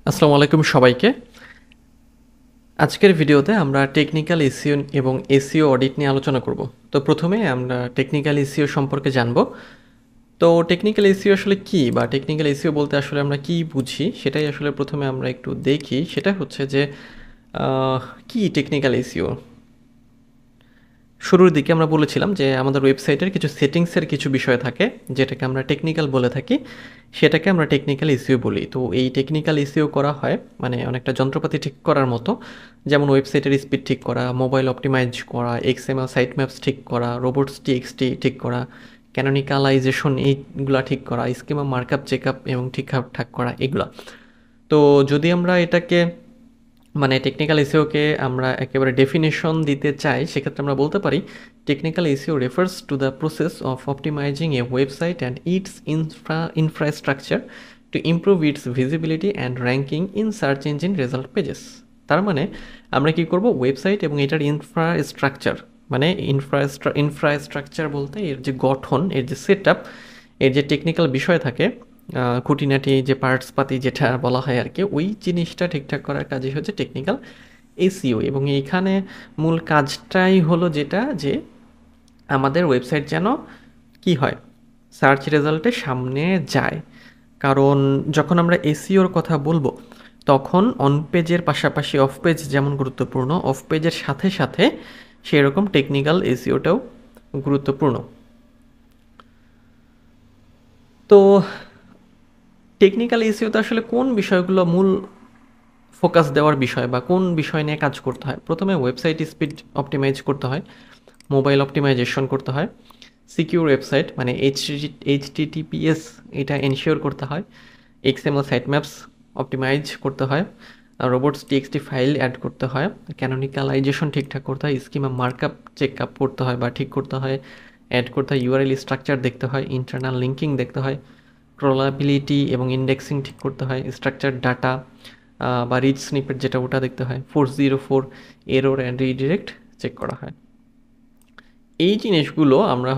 আসসালামু আলাইকুম সবাইকে। আজকের ভিডিওতে আমরা টেকনিক্যাল এসইও এবং এসইও অডিট নিয়ে আলোচনা করব। তো প্রথমে আমরা টেকনিক্যাল এসইও সম্পর্কে জানব। তো টেকনিক্যাল এসইও আসলে কী, বা টেকনিক্যাল এসইও বলতে আসলে আমরা কী বুঝি সেটাই আসলে প্রথমে আমরা একটু দেখি। সেটা হচ্ছে যে কী টেকনিক্যাল এসইও। শুরুর দিকে আমরা বলেছিলাম যে আমাদের ওয়েবসাইটের কিছু সেটিংসের কিছু বিষয় থাকে যেটাকে আমরা টেকনিক্যাল বলে থাকি, সেটাকে আমরা টেকনিক্যাল ইস্যু বলি। তো এই টেকনিক্যাল ইস্যু করা হয় মানে অনেকটা যন্ত্রপাতি ঠিক করার মতো, যেমন ওয়েবসাইটের স্পিড ঠিক করা, মোবাইল অপটিমাইজ করা, এক্সএমএল সাইট ম্যাপস ঠিক করা, রোবটস টিএক্সটি ঠিক করা, ক্যানোনিক্যালাইজেশন এইগুলা ঠিক করা, স্কিমা মার্কআপ চেকআপ এবং ঠিকঠাক করা এগুলা। তো যদি আমরা এটাকে মানে টেকনিক্যাল এসইওকে আমরা একেবারে ডেফিনেশন দিতে চাই, সেক্ষেত্রে আমরা বলতে পারি technical SEO refers to the process of optimising A website and it's infrastructure to improve it's visibility and ranking in search engine result pages. তার মানে আমরা কি করব, ওয়েবসাইট এবং এটার ইনফ্রাস্ট্রাকচার মানে ইনফ্রাস্ট্রাকচার বলতে এর যে গঠন, এর যে সেট আপ, এর যে টেকনিক্যাল বিষয় থাকে, খুঁটিনাটি যে পার্টস পাতি যেটা বলা হয় আর কি, ওই জিনিসটা ঠিকঠাক করার কাজই হচ্ছে টেকনিক্যাল এসইও। এবং এইখানে মূল কাজটাই হলো যেটা, যে আমাদের ওয়েবসাইট যেন কি হয়, সার্চ রেজাল্টে সামনে যায়। কারণ যখন আমরা এসইওর কথা বলবো তখন অন পেজের পাশাপাশি অফ পেজ যেমন গুরুত্বপূর্ণ, অফ পেজের সাথে সাথে সেরকম টেকনিক্যাল এসইওটাও গুরুত্বপূর্ণ। তো টেকনিক্যাল এসইওতে আসলে কোন বিষয়গুলো মূল ফোকাস দেওয়ার বিষয় বা কোন বিষয় নিয়ে কাজ করতে হয়? প্রথমে ওয়েবসাইট স্পিড অপটিমাইজ করতে হয়, মোবাইল অপটিমাইজেশন করতে হয়, সিকিউর ওয়েবসাইট মানে এইচটিটিপিএস এটা এনশিওর করতে হয়, এক্সএমএল সাইট ম্যাপস অপটিমাইজ করতে হয়, রোবটস টিএক্সটি ফাইল অ্যাড করতে হয়, ক্যানোনিক্যালাইজেশন ঠিকঠাক করতে হয়, স্কিমা মার্কআপ চেক আপ করতে হয় বা ঠিক করতে হয়, অ্যাড করতে হয়, ইউআরএল স্ট্রাকচার দেখতে হয়, ইন্টারনাল লিঙ্কিং দেখতে হয়, ক্রলাবিলিটি এবং ইন্ডেক্সিং ঠিক করতে হয়, স্ট্রাকচার ডাটা বা রিচ স্নিপেট যেটা ওটা দেখতে হয়, 404 এরর অ্যান্ড রিডিরেক্ট চেক করা হয়। এই জিনিসগুলো আমরা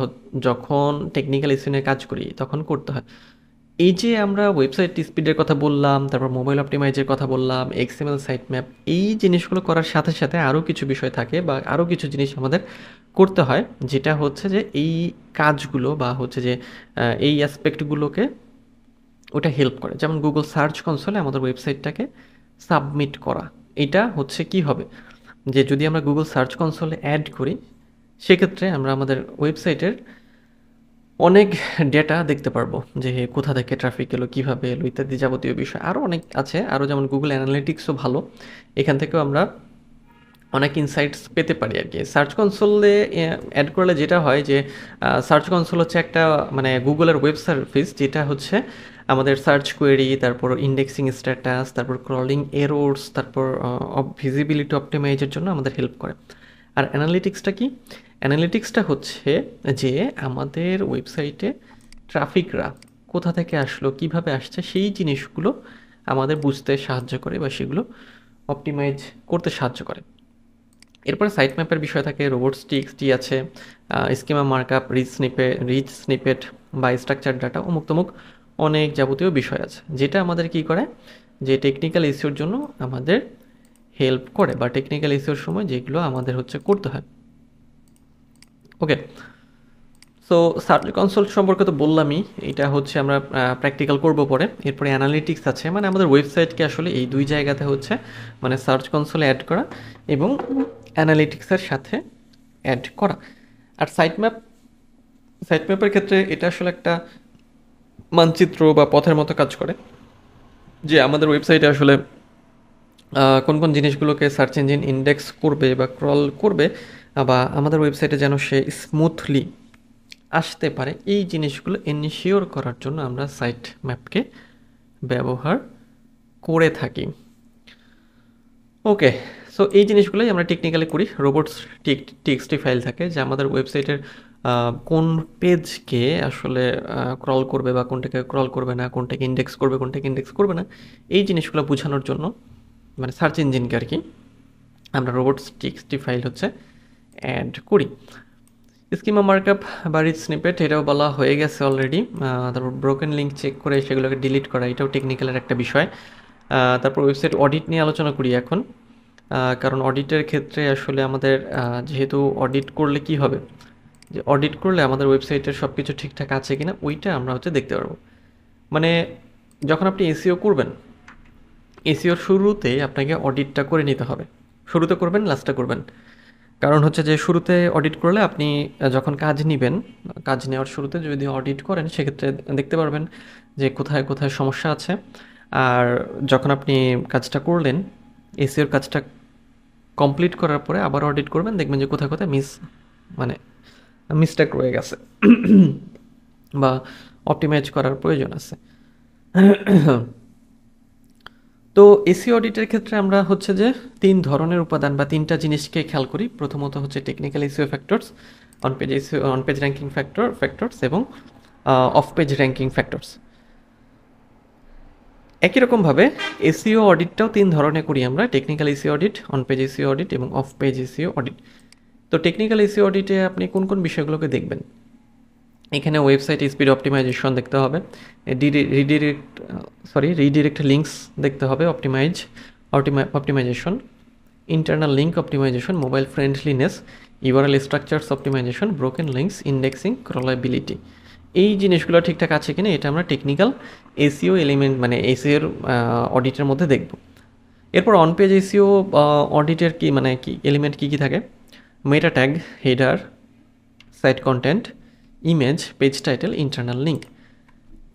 যখন টেকনিক্যাল ইস্যু নিয়ে কাজ করি তখন করতে হয়। এই যে আমরা ওয়েবসাইট স্পিডের কথা বললাম, তারপর মোবাইল অপটিমাইজের কথা বললাম, এক্সএমএল সাইট ম্যাপ, এই জিনিসগুলো করার সাথে সাথে আরও কিছু বিষয় থাকে বা আরও কিছু জিনিস আমাদের করতে হয়, যেটা হচ্ছে যে এই কাজগুলো বা হচ্ছে যে এই অ্যাসপেক্টগুলোকে ওটা হেল্প করে। যেমন গুগল সার্চ কনসোলে আমাদের ওয়েবসাইটটাকে সাবমিট করা। এটা হচ্ছে কি হবে, যে যদি আমরা গুগল সার্চ কনসোলে অ্যাড করি সেক্ষেত্রে আমরা আমাদের ওয়েবসাইটের অনেক ডেটা দেখতে পারবো, যে কোথা থেকে ট্রাফিক এলো, কীভাবে এলো ইত্যাদি যাবতীয় বিষয় আরও অনেক আছে। আরও যেমন গুগল অ্যানালিটিক্সও ভালো, এখান থেকেও আমরা অনেক ইনসাইটস পেতে পারি আর কি। সার্চ কনসোলে অ্যাড করলে যেটা হয় যে সার্চ কনসোল হচ্ছে একটা মানে গুগলের ওয়েব সার্ভিস, যেটা হচ্ছে আমাদের সার্চ কোয়েরি, তারপর ইন্ডেক্সিং স্ট্যাটাস, তারপর ক্রলিং এরোর্স, তারপর ভিজিবিলিটি অপটিমাইজের জন্য আমাদের হেল্প করে। আর অ্যানালিটিক্সটা কি? অ্যানালিটিক্সটা হচ্ছে যে আমাদের ওয়েবসাইটে ট্রাফিকরা কোথা থেকে আসলো, কিভাবে আসছে, সেই জিনিসগুলো আমাদের বুঝতে সাহায্য করে বা সেগুলো অপটিমাইজ করতে সাহায্য করে। এরপরে সাইট ম্যাপের বিষয় থাকে, রোবটস টিএক্সটি আছে, স্কিমা মার্কআপ, রিচ স্নিপেট বা স্ট্রাকচার ডাটা, অমুক তমুক অনেক যাবতীয় বিষয় আছে, যেটা আমাদের কি করে, যে টেকনিক্যাল ইস্যুর জন্য আমাদের হেল্প করে বা টেকনিক্যাল ইস্যুর সময় যেগুলো আমাদের হচ্ছে করতে হয়। ওকে, সো সার্চ কনসোল সম্পর্কে তো বললামই, এটা হচ্ছে আমরা প্র্যাকটিক্যাল করব পরে। এরপরে অ্যানালিটিক্স আছে, মানে আমাদের ওয়েবসাইটকে আসলে এই দুই জায়গাতে হচ্ছে মানে সার্চ কনসোলে অ্যাড করা এবং অ্যানালিটিক্সের সাথে অ্যাড করা। আর সাইট ম্যাপের ক্ষেত্রে এটা আসলে একটা মানচিত্র বা পথের মতো কাজ করে, যে আমাদের ওয়েবসাইটে আসলে কোন কোন জিনিসগুলোকে সার্চ ইঞ্জিন ইন্ডেক্স করবে বা ক্রল করবে, বা আমাদের ওয়েবসাইটে যেন সে স্মুথলি আসতে পারে, এই জিনিসগুলো এনশিওর করার জন্য আমরা সাইট ম্যাপকে ব্যবহার করে থাকি। ওকে, সো এই জিনিসগুলোই আমরা টেকনিক্যালি করি। রোবটস টিএক্সটি ফাইল থাকে, যে আমাদের ওয়েবসাইটের কোন পেজকে আসলে ক্রল করবে বা কোনটাকে ক্রল করবে না, কোনটাকে ইন্ডেক্স করবে, কোনটাকে ইন্ডেক্স করবে না, এই জিনিসগুলো বোঝানোর জন্য মানে সার্চ ইঞ্জিনকে আর কি আমরা রোবটস টিএক্সটি ফাইল হচ্ছে অ্যাড করি। স্কিমা মার্কআপ বা রিচ স্নিপেট এটাও বলা হয়ে গেছে অলরেডি। তারপর ব্রোকেন লিঙ্ক চেক করে সেগুলোকে ডিলিট করা, এটাও টেকনিক্যালের একটা বিষয়। তারপর ওয়েবসাইট অডিট নিয়ে আলোচনা করি এখন। কারণ অডিটের ক্ষেত্রে আসলে আমাদের যেহেতু অডিট করলে কি হবে, যে অডিট করলে আমাদের ওয়েবসাইটের সব কিছু ঠিকঠাক আছে কিনা ওইটা আমরা হচ্ছে দেখতে পারবো। মানে যখন আপনি এসইও করবেন, এসইওর শুরুতে আপনাকে অডিটটা করে নিতে হবে। শুরুতে করবেন, লাস্টে করবেন। কারণ হচ্ছে যে শুরুতে অডিট করলে আপনি যখন কাজ নিবেন, কাজ নেওয়ার শুরুতে যদি অডিট করেন সেক্ষেত্রে দেখতে পারবেন যে কোথায় কোথায় সমস্যা আছে। আর যখন আপনি কাজটা করলেন, এসইওর কাজটা কমপ্লিট করার পরে আবার অডিট করবেন, দেখবেন যে কোথায় কোথায় মানে মিস্টেক রয়ে গেছে বা অপটিমাইজ করার প্রয়োজন আছে। তো এসইও অডিটের ক্ষেত্রে আমরা হচ্ছে যে 3 ধরনের উপাদান বা 3টা জিনিসকে খেয়াল করি। প্রথমত হচ্ছে technical SEO factors, on page ranking factors এবং অফ পেজ র্যাঙ্কিং ফ্যাক্টরস। একই রকমভাবে এসইও অডিটটাও 3 ধরনের করি আমরা: technical SEO audit, on page SEO audit এবং অফ পেজ এসইও অডিট। তো টেকনিক্যাল এসইও অডিটে আপনি কোন কোন বিষয়গুলোকে দেখবেন? এখানে ওয়েবসাইট স্পিড অপটিমাইজেশন দেখতে হবে, রিডিরেক্ট লিঙ্কস দেখতে হবে, optimization, internal link optimization, mobile friendliness, URL structures optimization, broken links, indexing, crawlability. এই জিনিসগুলো ঠিকঠাক আছে কিনা এটা আমরা টেকনিক্যাল এসইও এলিমেন্ট মানে এসইওর অডিটের মধ্যে দেখব। এরপর অন পেজ এসইও অডিটের কি মানে কি এলিমেন্ট কী কী থাকে? Meta tag, header, site content, image, page title, internal link.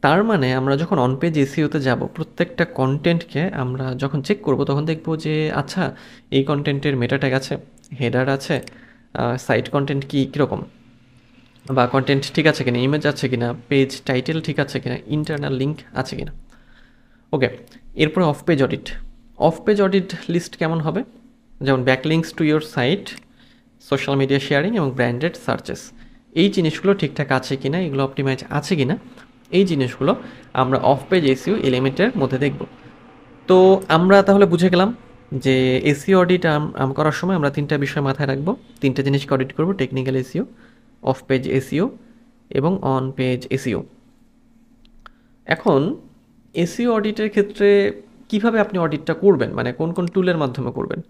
তার মানে আমরা যখন অন পেজ এসইওতে যাব, প্রত্যেকটা কন্টেন্টকে আমরা যখন চেক করব তখন দেখব যে আচ্ছা এই কন্টেন্টের মেটা ট্যাগ আছে, হেডার আছে, সাইট কন্টেন্ট কীরকম বা কন্টেন্ট ঠিক আছে কিনা, ইমেজ আছে কিনা, পেজ টাইটেল ঠিক আছে কিনা, ইন্টারনাল লিঙ্ক আছে কিনা। ওকে, এরপরে off page audit. Off page audit list কেমন হবে? যেমন backlinks to your site, social media sharing এবং ব্র্যান্ডেড সার্চেস। এই জিনিসগুলো ঠিকঠাক আছে কিনা, এগুলো অপটিমাইজ আছে কিনা, এই জিনিসগুলো আমরা অফ পেজ এসইও এলিমেন্টের মধ্যে দেখব। তো আমরা তাহলে বুঝে গেলাম যে এসইও অডিট করার সময় আমরা 3টা বিষয় মাথায় রাখবো, 3টা জিনিসকে অডিট করব: technical SEO, of page SEO এবং অন পেজ এসইও। এখন এসইও অডিটের ক্ষেত্রে কিভাবে আপনি অডিটটা করবেন, মানে কোন কোন টুলের মাধ্যমে করবেন?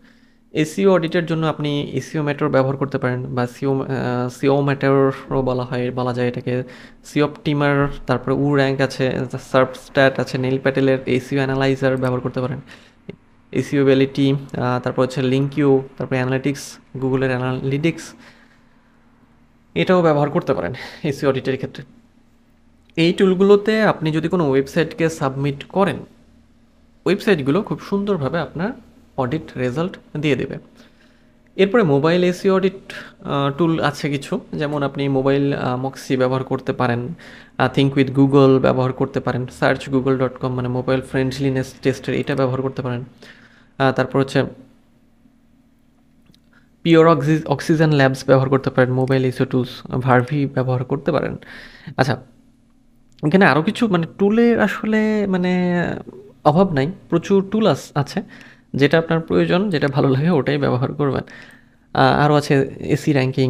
এসইও অডিটের জন্য আপনি এসইও ম্যাটার ব্যবহার করতে পারেন বা সিও ম্যাটারও বলা যায় এটাকে, সিওপটিমার, তারপরে র্যাঙ্ক আছে, সার্ভ স্ট্যাট আছে, নীল প্যাটেলের এসইও অ্যানালাইজার ব্যবহার করতে পারেন, এসইও ভ্যালিটি, তারপর হচ্ছে লিঙ্কিউ, তারপরে অ্যানালিটিক্স, গুগলের অ্যানালিটিক্স, এটাও ব্যবহার করতে পারেন এসইও অডিটের ক্ষেত্রে। এই টুলগুলোতে আপনি যদি কোনো ওয়েবসাইটকে সাবমিট করেন, ওয়েবসাইটগুলো খুব সুন্দরভাবে আপনার অডিট রেজাল্ট দিয়ে দেবে। এরপরে মোবাইল এসইও অডিট টুল আছে কিছু, যেমন আপনি মোবাইল মক্সি ব্যবহার করতে পারেন, থিঙ্ক উইথ গুগল ব্যবহার করতে পারেন, সার্চ google.com মানে মোবাইল ফ্রেন্ডলিনেস টেস্টের এটা ব্যবহার করতে পারেন। তারপর হচ্ছে পিওর অক্সিজেন ল্যাবস ব্যবহার করতে পারেন, মোবাইল এসইও টুলস, ভার্ভি ব্যবহার করতে পারেন। আচ্ছা, এখানে আরও কিছু মানে টুলের আসলে মানে অভাব নাই, প্রচুর টুল আছে, যেটা আপনার প্রয়োজন, যেটা ভালো লাগে ওটাই ব্যবহার করবেন। আরও আছে SE ranking,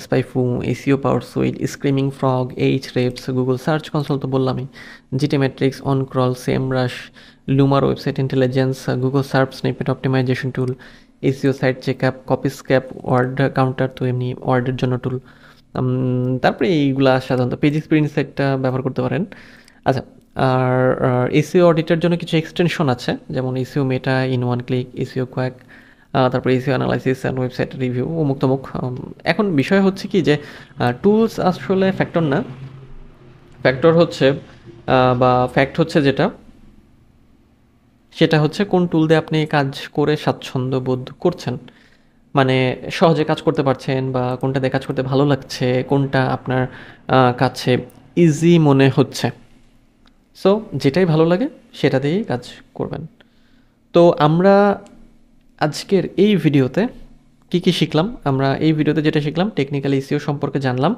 SpyFu, SEO power suite, screaming frog, Ahrefs, Google search console তো বললামই, GT metrix, OnCrawl, Semrush, Lumar website intelligence, Google search snippet optimization tool, SEO site checkup, Copyscape, word counter তো এমনি ওয়ার্ডের জন্য টুল। তারপরে এইগুলা সাধারণত পেজ এক্সপিরিয়েন্স সাইটটা ব্যবহার করতে পারেন। আচ্ছা, আর এসইও অডিটের জন্য কিছু এক্সটেনশন আছে, যেমন SEO meta, in one click, SEO Quake, তারপরে SEO analysis and website review, অমুক তমুক। এখন বিষয় হচ্ছে কি যে টুলস আসলে ফ্যাক্টর না, ফ্যাক্টর হচ্ছে বা ফ্যাক্ট হচ্ছে যেটা, সেটা হচ্ছে কোন টুল দিয়ে আপনি কাজ করে স্বাচ্ছন্দ্য বোধ করছেন, মানে সহজে কাজ করতে পারছেন বা কোনটা দিয়ে কাজ করতে ভালো লাগছে, কোনটা আপনার কাছে ইজি মনে হচ্ছে। সো যেটাই ভালো লাগে সেটা দিয়েই কাজ করবেন। তো আমরা আজকের এই ভিডিওতে কি শিখলাম? আমরা এই ভিডিওতে যেটা শিখলাম, টেকনিক্যাল এসইও সম্পর্কে জানলাম,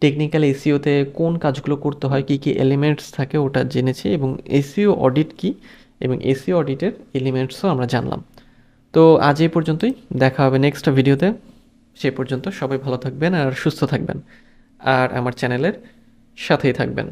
টেকনিক্যাল এসইওতে কোন কাজগুলো করতে হয়, কি এলিমেন্টস থাকে ওটা জেনেছি, এবং এসইও অডিট কি এবং এসইও অডিটের এলিমেন্টসও আমরা জানলাম। তো আজ এই পর্যন্তই, দেখা হবে নেক্সট ভিডিওতে। সে পর্যন্ত সবাই ভালো থাকবেন আর সুস্থ থাকবেন, আর আমার চ্যানেলের সাথেই থাকবেন।